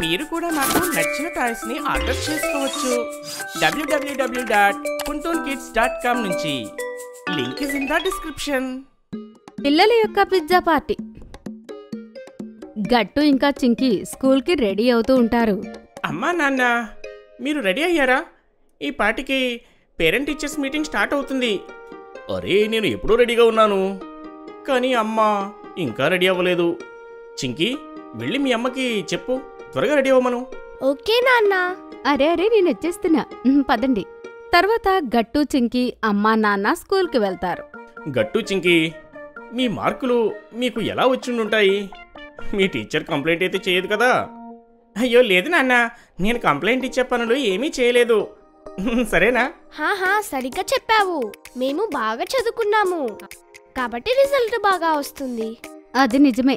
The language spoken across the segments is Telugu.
మీరు కూడా నాకు నచ్చిన టాయ్స్ ని ఆర్డర్ చేసుకోవచ్చు www.puntoonkids.com నుంచి. Link is in the description. పిల్లల యొక్క పిజ్జా పార్టీ. గట్టు ఇంకా చింకి స్కూల్కి రెడీ అవుతూ ఉంటారు. అమ్మా నాన్న, మీరు రెడీ అయ్యారా? ఈ పార్టీకి పేరెంట్ టీచర్స్ మీటింగ్ స్టార్ట్ అవుతుంది. అరే, నేను ఎప్పుడూ రెడీగా ఉన్నాను, కానీ అమ్మ ఇంకా రెడీ అవ్వలేదు. చింకి, వెళ్ళి మీ అమ్మకి చెప్పు, త్వరగా రెడీ అవ్వమను. ఓకే నాన్న. అరే నేను వచ్చేస్తున్నా, పదండి. తర్వాత గట్టు చింకి అమ్మా నాన్న స్కూల్కి వెళ్తారు. గట్టు చింకి, మీ మార్కులు మీకు ఎలా వచ్చిండుంటాయి? మీ టీచర్ కంప్లైంట్ అయితే చేయదు కదా? అయ్యో లేదు నాన్న, నేను కంప్లైంట్ ఇచ్చే పనులు ఏమీ చేయలేదు. సరేనా? హాహా, సరిగ్గా చెప్పావు. మేము బాగా చదువుకున్నాము కాబట్టి రిజల్ట్ బాగా వస్తుంది. అది నిజమే.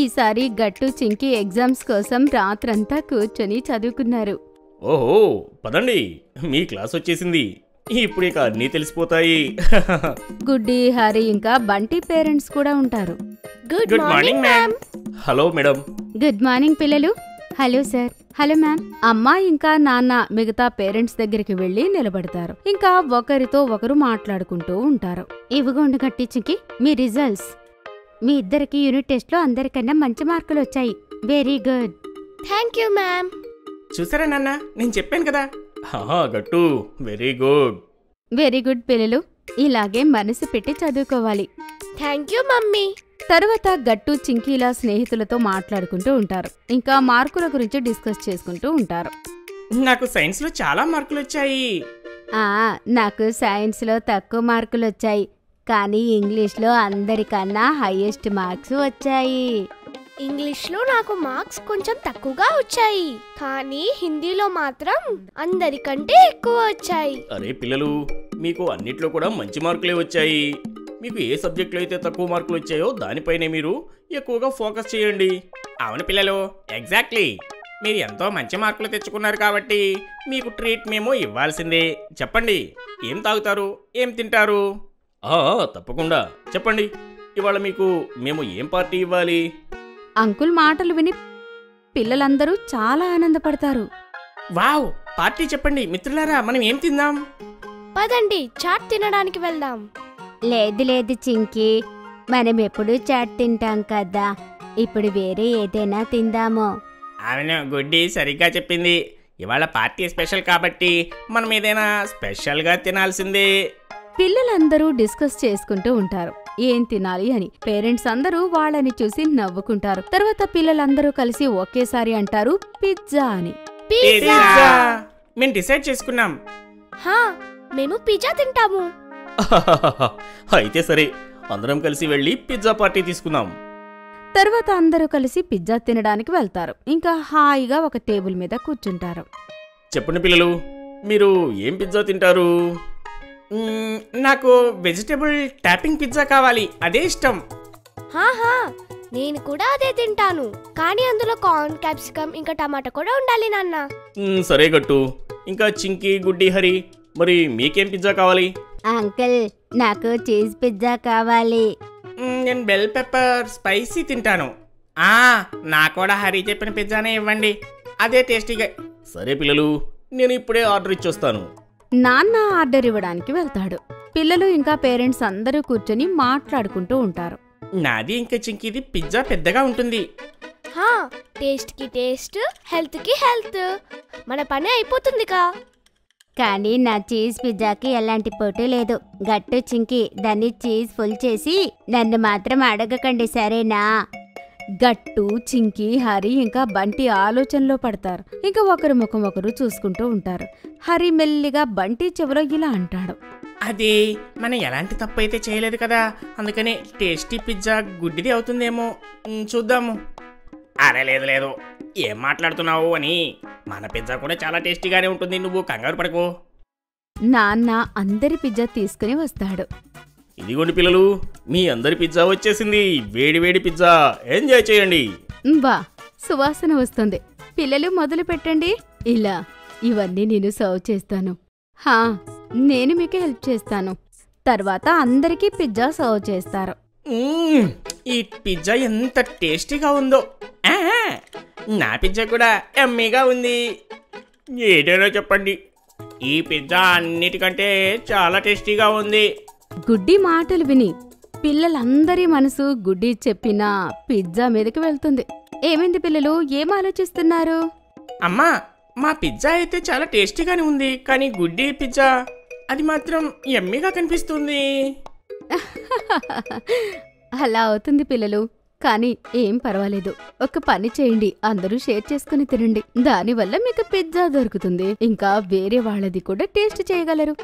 ఈసారి గట్టు చింకి ఎగ్జామ్స్ కోసం రాత్రంతా కూర్చొని చదువుకున్నారు. ఓహో, పదండి, మీ క్లాస్ వచ్చేసింది. ఇప్పుడు ఇక అన్నీ తెలిసిపోతాయి. గుడ్డి, హరి ఇంకా బంటి పేరెంట్స్ కూడా ఉంటారు. Good morning ma'am. Hello madam. Good morning పిల్లలు. Hello sir. Hello ma'am. అమ్మ ఇంకా నాన్న మిగతా పేరెంట్స్ దగ్గరికి వెళ్లి నిలబడతారు. ఇంకా ఒకరితో ఒకరు మాట్లాడుకుంటూ ఉంటారు. ఇవిగోండి గట్టి చింకి, మీ రిజల్ట్స్. మీ ఇద్దరికి యూనిట్ టెస్ట్ లో అందరికన్నా మంచి మార్కులు వచ్చాయి. Very good. Thank you ma'am. చూసారా నాన్న, నేను చెప్పాను కదా. గట్టు, వెరీ గుడ్. వెరీ గుడ్ పిల్లలు, ఇలాగే మనసు పెట్టి చదువుకోవాలి. Thank you mummy. తర్వాత గట్టు చింకీలా స్నేహితులతో మాట్లాడుకుంటూ ఉంటారు. ఇంకా మార్కుల గురించి డిస్కస్ చేసుకుంటూ ఉంటారు. నాకు సైన్స్ లో చాలా మార్కులు వచ్చాయి. నాకు సైన్స్ లో తక్కువ మార్కులు వచ్చాయి, కానీ ఇంగ్లీష్ లో అందరికన్నా హైయెస్ట్ మార్క్స్ వచ్చాయి. ఇంగ్లీష్లో నాకు మార్క్స్ కొంచెం తక్కువగా వచ్చాయి, కానీ హిందీలో మాత్రం అందరికంటే ఎక్కువ వచ్చాయి. అరే పిల్లలు, మీకు అన్నిట్లో కూడా మంచి మార్కులే వచ్చాయి. మీకు ఏ సబ్జెక్టులో అయితే తక్కువ మార్కులు వచ్చాయో దానిపైనే మీరు ఎక్కువగా ఫోకస్ చేయండి. అవును పిల్లలు, ఎగ్జాక్ట్లీ. మీరు ఎంతో మంచి మార్కులు తెచ్చుకున్నారు కాబట్టి మీకు ట్రీట్ మేము ఇవ్వాల్సిందే. చెప్పండి, ఏం తాగుతారు, ఏం తింటారు? తప్పకుండా చెప్పండి. ఇవాళ మీకు మేము ఏం పార్టీ ఇవ్వాలి? అంకుల్ మాటలు విని పిల్లలందరూ చాలా ఆనందపడతారు. వావ్, పార్టీ చెప్పండి మిత్రులారా, మనం ఏం తిందాం? పదండి, చాట్ తినడానికి వెళ్దాం. లేదు చింకి, మనం ఎప్పుడు చాట్ తింటాం కదా, ఇప్పుడు వేరే ఏదైనా తిందాము. అవును, గుడ్డి సరిగ్గా చెప్పింది. ఇవాళ పార్టీ స్పెషల్ కాబట్టి మనం ఏదైనా స్పెషల్గా తినాల్సిందే. పిల్లలందరూ డిస్కస్ చేసుకుంటూ ఉంటారు ఏం తినాలి అని. పేరెంట్స్ అందరూ వాళ్ళని చూసి నవ్వుకుంటారు. తర్వాత పిల్లలందరూ కలిసి ఒకేసారి అంటారు పిజ్జా అని. పిజ్జా! మేము డిసైడ్ చేసుకున్నాం. మేము పిజ్జా తింటాము. అయితే సరే, అందరం కలిసి వెళ్ళి పిజ్జా పార్టీ తీసుకుందాం. తర్వాత అందరూ కలిసి పిజ్జా తినడానికి వెళ్తారు. ఇంకా హాయిగా ఒక టేబుల్ మీద కూర్చుంటారు. చెప్పండి పిల్లలు, మీరు ఏం పిజ్జా తింటారు? నాకు వెజిటబుల్ టాపింగ్ పిజ్జా కావాలి, అదే ఇష్టం. నేను కూడా అదే తింటాను, కానీ అందులో కార్న్, క్యాప్సికమ్ ఇంకా టమాటా కూడా ఉండాలి నాన్న. సరే గట్టు, ఇంకా చింకి, గుడ్డి, హరి, మరి మీకేం పిజ్జా కావాలి? అంకుల్, నాకు చీజ్ పిజ్జా కావాలి. నేను బెల్ పెప్పర్ స్పైసీ తింటాను. నాకు కూడా హరి చెప్పిన పిజ్జానే ఇవ్వండి, అదే టేస్టీగా. సరే పిల్లలు, నేను ఇప్పుడే ఆర్డర్ ఇచ్చొస్తాను. నాన్న ఆర్డర్ ఇవ్వడానికి వెళ్తాడు. పిల్లలు ఇంకా పేరెంట్స్ అందరూ కూర్చొని మాట్లాడుకుంటూ ఉంటారు. నాది ఇంకా చింకిది పిజ్జా పెద్దగా ఉంటుంది. టేస్ట్ కి టేస్ట్, హెల్త్ కి హెల్త్, మన పని అయిపోతుందిగా. కానీ నా చీజ్ పిజ్జాకి ఎలాంటి పోటీ లేదు. గట్టు చింకి, దాన్ని చీజ్ ఫుల్ చేసి నన్ను మాత్రం అడగకండి, సరేనా? గట్టు, చింకి, హరి ఇంకా బంటి ఆలోచనలో పడతారు. ఇంకా ఒకరి ముఖం ఒకరు చూసుకుంటూ ఉంటారు. హరి మెల్లిగా బంటి చెవిలో ఇలా అంటాడు, అది మనం ఎలాంటి తప్పు అయితే చేయలేదు కదా, అందుకని టేస్టీ పిజ్జా గుడ్డిది అవుతుందేమో, చూద్దాము. అరే లేదు, ఏం మాట్లాడుతున్నావు అని, మన పిజ్జా కూడా చాలా టేస్టీగానే ఉంటుంది, నువ్వు కంగారు పడకు. నాన్న అందరి పిజ్జా తీసుకుని వస్తాడు. ఇదిగోండి పిల్లలు, మీ అందరి పిజ్జా వచ్చేసింది. వేడి వేడి పిజ్జా, ఎంజాయ్ చేయండి. బా, సువాసన వస్తుంది. పిల్లలు మొదలు పెట్టండి. ఇలా ఇవన్నీ నేను సర్వ్ చేస్తాను. నేను మీకు హెల్ప్ చేస్తాను. తర్వాత అందరికీ పిజ్జా సర్వ్ చేస్తారు. ఈ పిజ్జా ఎంత టేస్టీగా ఉందో. నా పిజ్జా కూడా ఎమ్మీగా ఉంది. ఏదైనా చెప్పండి, ఈ పిజ్జా అన్నిటికంటే చాలా టేస్టీగా ఉంది. గుడ్డి మాటలు విని పిల్లలందరి మనసు గుడ్డి చెప్పినా పిజ్జా మీదకి వెళ్తుంది. ఏమైంది పిల్లలు, ఏం ఆలోచిస్తున్నారు? అమ్మా, మా పిజ్జా అయితే చాలా టేస్టీగానే ఉంది, కానీ గుడ్డి పిజ్జా అది మాత్రం ఎమ్మీగా కనిపిస్తుంది. అలా అవుతుంది పిల్లలు, కానీ ఏం పర్వాలేదు. ఒక పని చేయండి, అందరూ షేర్ చేసుకుని తినండి. దానివల్ల మీకు పిజ్జా దొరుకుతుంది, ఇంకా వేరే వాళ్ళది కూడా టేస్ట్ చేయగలరు.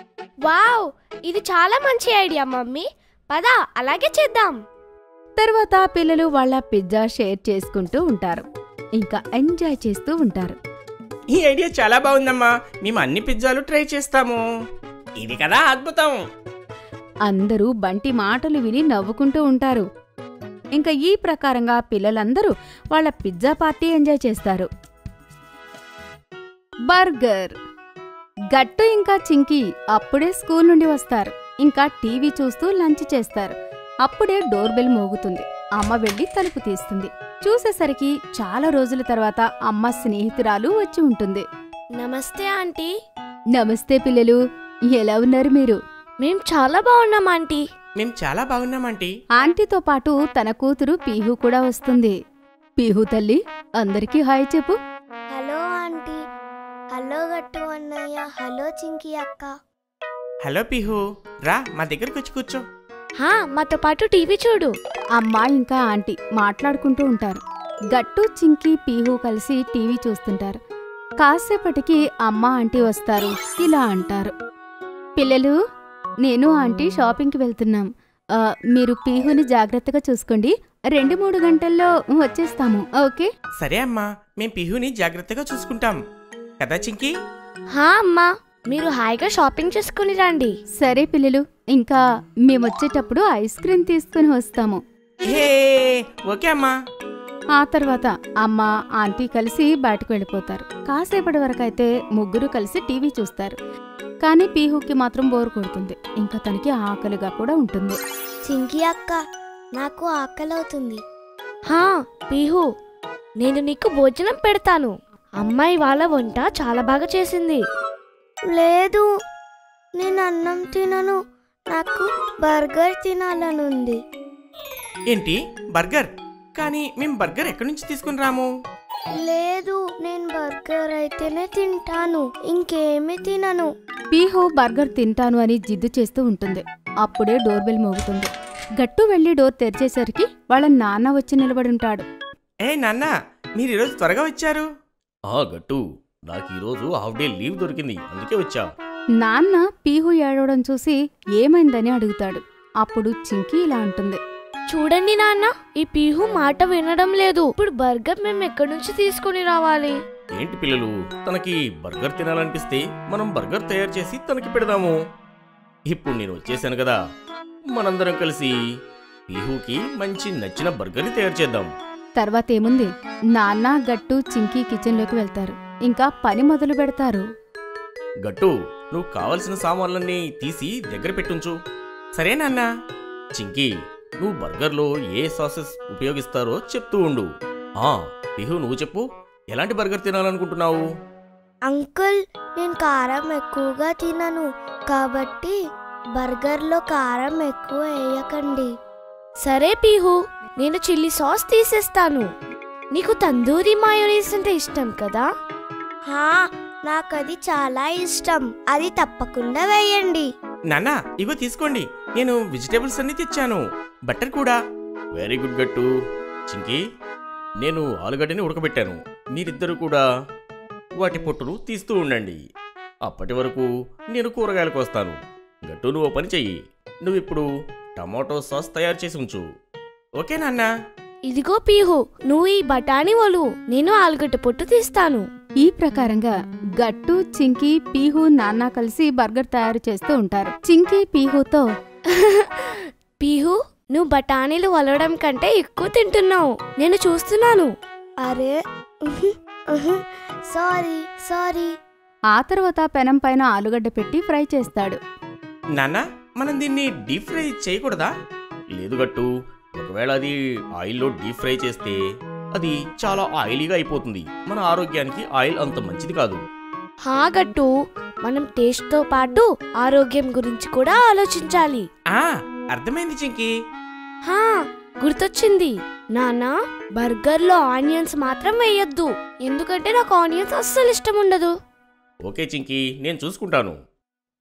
వావ్, ఇది చాలా మంచి ఐడియా మమ్మీ. పద అలాగే చేద్దాం. తర్వాత పిల్లలు వాళ్ళ పిజ్జా షేర్ చేసుకుంటూ ఉంటారు, ఇంకా ఎంజాయ్ చేస్తూ ఉంటారు. ఈ ఐడియా చాలా బాగుందమ్మా, మేము అన్ని పిజ్జాలు ట్రై చేస్తాము. ఇది కదా అద్భుతం. అందరూ బంటి మాటలు విని నవ్వుకుంటూ ఉంటారు. ఇంకా ఈ ప్రకారంగా పిల్లలందరూ వాళ్ళ పిజ్జా పార్టీ ఎంజాయ్ చేస్తారు. బర్గర్. గట్టు ఇంకా చింకీ అప్పుడే స్కూల్ నుండి వస్తారు. ఇంకా టీవీ చూస్తూ లంచ్ చేస్తారు. అప్పుడే డోర్ బెల్ మోగుతుంది. అమ్మ వెళ్లి తలుపు తీస్తుంది. చూసేసరికి చాలా రోజుల తర్వాత అమ్మ స్నేహితురాలు వచ్చి ఉంటుంది. నమస్తే ఆంటీ. నమస్తే పిల్లలు, ఎలా ఉన్నారు మీరు? మేం చాలా బాగున్నాం ఆంటీ. మేము చాలా బాగున్నామంటీ. ఆంటీతో పాటు తన కూతురు పీహు కూడా వస్తుంది. పీహు తల్లి, అందరికీ హాయ్ చెప్పు. Hello aunty. హలో గట్టు అన్నయ్య. హలో చింకీ అక్క. హలో పిహు, రా మా దగ్గరకు వచ్చి కూర్చో. మాతో పాటు టీవీ చూడు. అమ్మ ఇంకా ఆంటీ మాట్లాడుకుంటూ ఉంటారు. గట్టు చింకీ పీహు కలిసి టీవీ చూస్తుంటారు. కాసేపటికి అమ్మ ఆంటీ వస్తారు. ఇలా అంటారు, పిల్లలు, నేను ఆంటీ షాపింగ్కి వెళ్తున్నాం. మీరు పీహుని జాగ్రత్తగా చూసుకోండి. 2-3 గంటల్లో వచ్చేస్తాము, ఓకే? సరే అమ్మా, మేం పిహుని జాగ్రత్తగా చూసుకుంటాం కదా చింకీ. అమ్మా, మీరు హాయిగా షాపింగ్ చేసుకుని రండి. సరే పిల్లలు, ఇంకా మేమొచ్చేటప్పుడు ఐస్ క్రీమ్ తీసుకుని వస్తాము. హే, ఓకే అమ్మా. ఆ తర్వాత అమ్మ ఆంటీ కలిసి బయటకు వెళ్ళిపోతారు. కాసేపటి వరకైతే ముగ్గురు కలిసి టీవీ చూస్తారు. కానీ పీహుకి మాత్రం బోర్ కొడుతుంది. ఇంకా తనకి ఆకలిగా కూడా ఉంటుంది. చింకీ అక్క, నాకు ఆకలవుతుంది. పీహు, నేను నీకు భోజనం పెడతాను. అమ్మాయి వాళ్ళ వంట చాలా బాగా చేసింది. లేదు, నేను అన్నం తినను. నాకు బర్గర్ తినాలనుంది. ఏంటి బర్గర్? కానీ మేము బర్గర్ ఎక్కడి నుంచి తీసుకుని రాము? లేదు, నేను బర్గర్ అయితేనే తింటాను, ఇంకేమీ తినను. పీహు బర్గర్ తింటాను అని జిద్దు చేస్తూ ఉంటుంది. అప్పుడే డోర్ బెల్ మోగుతుంది. గట్టు వెళ్లి డోర్ తెరిచేసరికి వాళ్ళ నాన్న వచ్చి నిలబడుంటాడు. ఏ నాన్న, మీరు ఈరోజు త్వరగా వచ్చారు. గట్టు, నాకు ఈరోజు హాఫ్ డే లీవ్ దొరికింది, అందుకే వచ్చా. నాన్న పీహు ఏడవడం చూసి ఏమైందని అడుగుతాడు. అప్పుడు చింకీ ఇలా అంటుంది, చూడండి నాన్న, ఈ పీహు మాట వినడం లేదు. ఇప్పుడు బర్గర్ మేము ఎక్కడి నుంచి తీసుకుని రావాలి? ఏంటి పిల్లలు, తనకి బర్గర్ తినాలనిపిస్తే మనం బర్గర్ తయారు చేసి తనకి పెడదాము. ఇప్పుడు నేను వచ్చేసాను కదా, మనందరం కలిసి పీహుకి మంచి నచ్చిన బర్గర్ని తయారు చేద్దాం. తర్వాత ఏముంది, నాన్న గట్టు చింకీ కిచెన్లోకి వెళ్తారు. ఇంకా పని మొదలు పెడతారు. గట్టు, నువ్వు కావలసిన సామాన్లన్నీ తీసి దగ్గర పెట్టుంచు. సరే నాన్న. చింకీ, నువ్వు బర్గర్లో ఏ సాసెస్ ఉపయోగిస్తారో చెప్తూ ఉండు. పిహు, నువ్వు చెప్పు, ఎలాంటి బర్గర్ తినాలనుకుంటున్నావు? అంకుల్, నేను కారం ఎక్కువగా తినను, కాబట్టి బర్గర్లో కారం ఎక్కువ వేయకండి. సరే పీహు, నేను చిల్లీ సాస్ తీసేస్తాను. నీకు తందూరి మయోనీస్ అంటే ఇష్టం కదా? నాకది చాలా ఇష్టం, అది తప్పకుండా వేయండి. నాన్న, ఇగో తీసుకోండి, నేను వెజిటేబుల్స్ అన్ని తెచ్చాను, బటర్ కూడా. వెరీ గుడ్ గట్టు. చింకీ, నేను ఆలుగడ్డని ఉడకబెట్టాను, మీరిద్దరూ కూడా వాటి పొట్టును తీస్తూ ఉండండి. అప్పటి వరకు నేను కూరగాయలకు వస్తాను. గట్టు, నువ్వు పని చెయ్యి, నువ్విప్పుడు టమాటో సాస్ తయారు చేసి ఉంచు, ఓకే నాన్న? ఇదిగో పీహు, నువ్వు ఈ బఠానీ ఒలు, నేను ఆలుగడ్డ పొట్టు తీస్తాను. ఈ ప్రకారంగా గట్టు, చింకీ, పీహు, నాన్న కలిసి బర్గర్ తయారు చేస్తూ ఉంటారు. చింకీ పీహుతో, పీహు, నువ్వు బఠానీలు వలవడం కంటే ఎక్కువ తింటున్నావు, నేను చూస్తున్నాను. అరే, సారీ. ఆ తర్వాత పెనం పైన ఆలుగడ్డ పెట్టి ఫ్రై చేస్తాడు. నాన్న, మనం దీన్ని డీప్ ఫ్రై చేయకూడదా? లేదు గట్టు, ఒకవేళ అది ఆయిల్లో డీప్ ఫ్రై చేస్తే అది చాలా ఆయిలీగా అయిపోతుంది. మన ఆరోగ్యానికి ఆయిల్ అంత మంచిది కాదు. హా గట్టు, మనం టేస్ట్తో పాటు ఆరోగ్యం గురించి కూడా ఆలోచించాలి. అర్థమైంది చింకీ. హా, గుర్తొచ్చింది నాన్న, బర్గర్లో ఆనియన్స్ మాత్రం వేయొద్దు, ఎందుకంటే నాకు ఆనియన్స్ అస్సలు ఇష్టం ఉండదు. ఓకే చింకీ, నేను చూసుకుంటాను.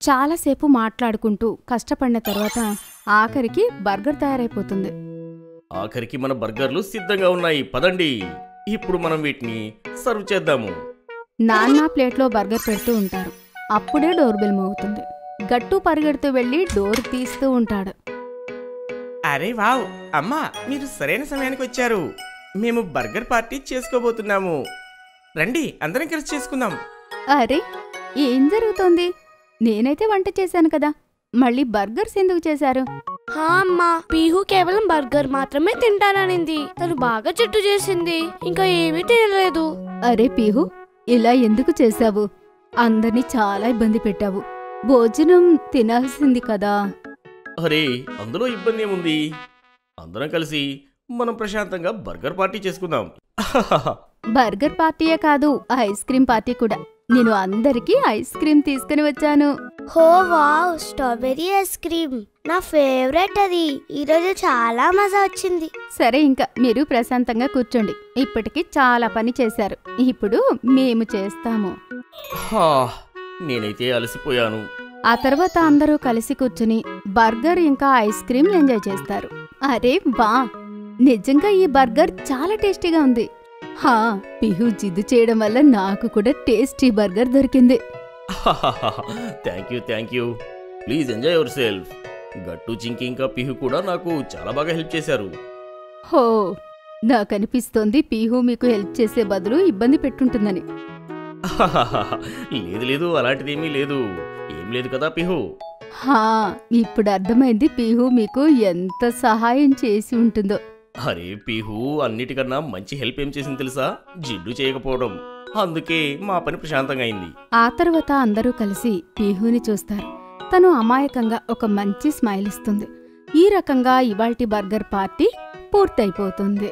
చాలాసేపు మాట్లాడుకుంటూ కష్టపడిన తర్వాత ఆఖరికి బర్గర్ తయారైపోతుంది. ఆఖరికి మన బర్గర్లు సిద్ధంగా ఉన్నాయి. పదండి, ఇప్పుడు మనం వీటిని సర్వ్ చేద్దాము. నాన్న ప్లేట్లో బర్గర్ పెడుతూ ఉంటారు. అప్పుడే డోర్ బెల్ మోగుతుంది. గట్టు పరిగెడుతూ వెళ్ళి డోర్ తీస్తూ ఉంటాడు. అరే వావ్, అమ్మా మీరు సరైన సమయానికి వచ్చారు. మేము బర్గర్ పార్టీ చేసుకోబోతున్నాము. రండి, అందరం కలిసి చేసుకుందాం. అరే, ఏం జరుగుతోంది? నేనైతే వంట చేశాను కదా, మళ్ళీ బర్గర్స్ ఎందుకు చేశారు? హా అమ్మా, పీహు కేవలం బర్గర్ మాత్రమే తింటాననింది. తను బాగా జట్టు చేసింది, ఇంకా ఏమీ తినలేదు. అరే పీహు, ఇలా ఎందుకు చేశావు? అందర్నీ చాలా ఇబ్బంది పెట్టావు. భోజనం తినాల్సింది కదా. అరే, అందులో ఇబ్బంది ఏముంది? అందరం కలిసి మనం ప్రశాంతంగా బర్గర్ పార్టీ చేసుకుందాం. బర్గర్ పార్టీయే కాదు, ఐస్ క్రీమ్ పార్టీ కూడా. నేను అందరికీ ఐస్ క్రీమ్ తీసుకుని వచ్చాను. హో వావ్, స్ట్రాబెరీ ఐస్ క్రీమ్ నా ఫేవరెట్. అది ఈరోజు చాలా మజా వచ్చింది. సరే, ఇంకా మీరు ప్రశాంతంగా కూర్చోండి. ఇప్పటికి చాలా పని చేశారు, ఇప్పుడు మేము చేస్తాము. నేనైతే అలసిపోయాను. ఆ తర్వాత అందరూ కలిసి కూర్చుని బర్గర్ ఇంకా ఐస్ క్రీమ్ ఎంజాయ్ చేస్తారు. అరే వా, నిజంగా ఈ బర్గర్ చాలా టేస్టీగా ఉంది. హా, పిహు జిద్దు చేయడం వల్ల నాకు కూడా టేస్టీ బర్గర్ దొరికింది. Thank you. Please enjoy your self. గట్టు, చింకి ఇంకా పిహు కూడా నాకు చాలా బాగా హెల్ప్ చేశారు. హో, నాకనిపిస్తోంది పీహు మీకు హెల్ప్ చేసే బదులు ఇబ్బంది పెట్టుంటుందని. లేదు, అలాంటిదేమీ లేదు. ఏం లేదు కదా పిహు. హా, ఇప్పుడు అర్థమైంది పీహు మీకు ఎంత సహాయం చేసి ఉంటుందో. అరే పిహు అన్నిటికన్నా మంచి హెల్ప్ ఏం చేసింది తెలుసా? జిడ్డు చేయకపోవడం. అందుకే మా పని ప్రశాంతంగా అయింది. ఆ తర్వాత అందరూ కలిసి పీహుని చూస్తారు. తను అమాయకంగా ఒక మంచి స్మైల్ ఇస్తుంది. ఈ రకంగా ఇవాల్టి బర్గర్ పార్టీ పూర్తయిపోతుంది.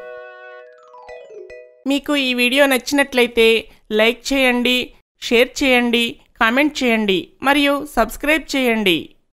మీకు ఈ వీడియో నచ్చినట్లయితే లైక్ చేయండి, షేర్ చేయండి, కామెంట్ చేయండి మరియు సబ్స్క్రైబ్ చేయండి.